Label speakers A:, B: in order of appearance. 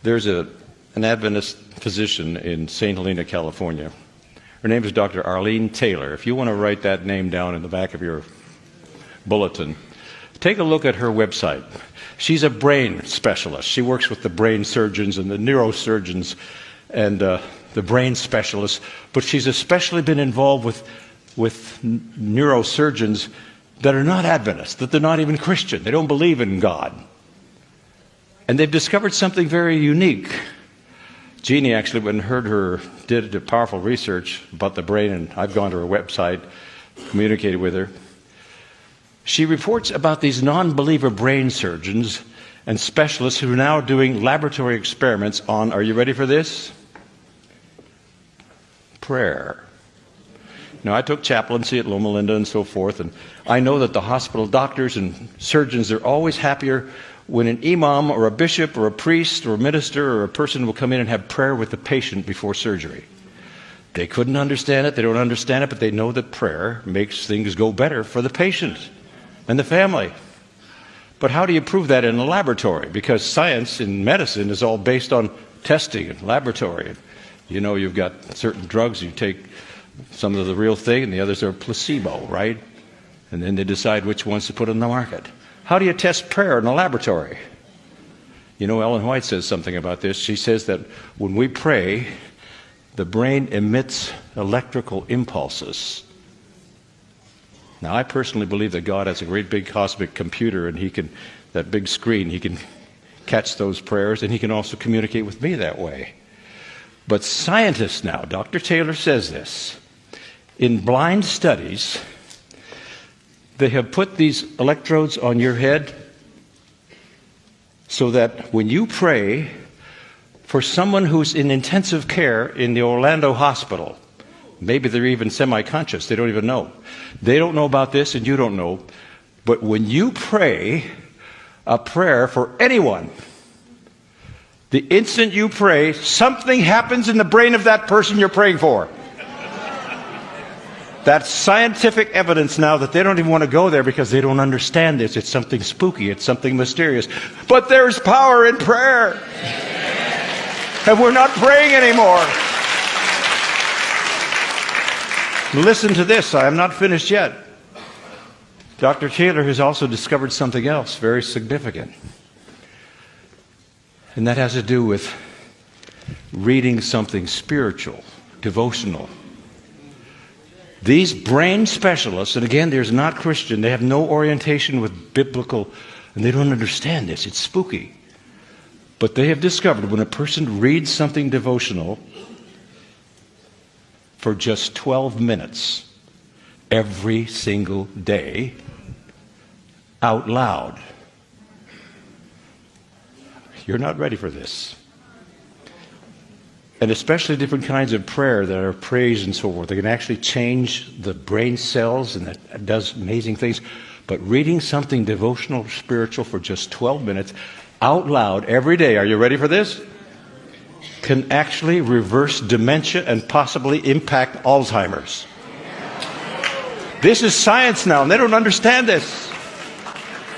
A: There's an Adventist physician in St. Helena, California. Her name is Dr. Arlene Taylor. If you want to write that name down in the back of your bulletin, take a look at her website. She's a brain specialist. She works with the brain surgeons and the neurosurgeons and the brain specialists, but she's especially been involved with neurosurgeons that are not Adventists, that they're not even Christian. They don't believe in God. And they've discovered something very unique. Jeannie actually, when heard her, did a powerful research about the brain, and I've gone to her website, communicated with her. She reports about these non-believer brain surgeons and specialists who are now doing laboratory experiments on, are you ready for this? Prayer. Now, I took chaplaincy at Loma Linda and so forth, and I know that the hospital doctors and surgeons are always happier when an imam or a bishop or a priest or a minister or a person will come in and have prayer with the patient before surgery. They couldn't understand it, they don't understand it, but they know that prayer makes things go better for the patient and the family. But how do you prove that in a laboratory? Because science in medicine is all based on testing and laboratory. You know, you've got certain drugs, you take some of the real thing and the others are placebo, right? And then they decide which ones to put on the market. How do you test prayer in a laboratory? You know, Ellen White says something about this. She says that when we pray, the brain emits electrical impulses. Now, I personally believe that God has a great big cosmic computer, and that big screen, he can catch those prayers, and he can also communicate with me that way. But scientists now, Dr. Taylor says this, in blind studies, they have put these electrodes on your head so that when you pray for someone who's in intensive care in the Orlando hospital, maybe they're even semi-conscious, they don't even know. They don't know about this and you don't know. But when you pray a prayer for anyone, the instant you pray, something happens in the brain of that person you're praying for. That's scientific evidence now that they don't even want to go there because they don't understand this. It's something spooky. It's something mysterious. But there's power in prayer. And we're not praying anymore. Listen to this. I am not finished yet. Dr. Taylor has also discovered something else very significant. And that has to do with reading something spiritual, devotional. These brain specialists, and again, they're not Christian, they have no orientation with biblical, and they don't understand this. It's spooky. But they have discovered when a person reads something devotional for just 12 minutes every single day out loud. You're not ready for this. And especially different kinds of prayer that are praise and so forth. They can actually change the brain cells, and that does amazing things. But reading something devotional, spiritual for just 12 minutes out loud every day, are you ready for this? Can actually reverse dementia and possibly impact Alzheimer's. This is science now, and they don't understand this.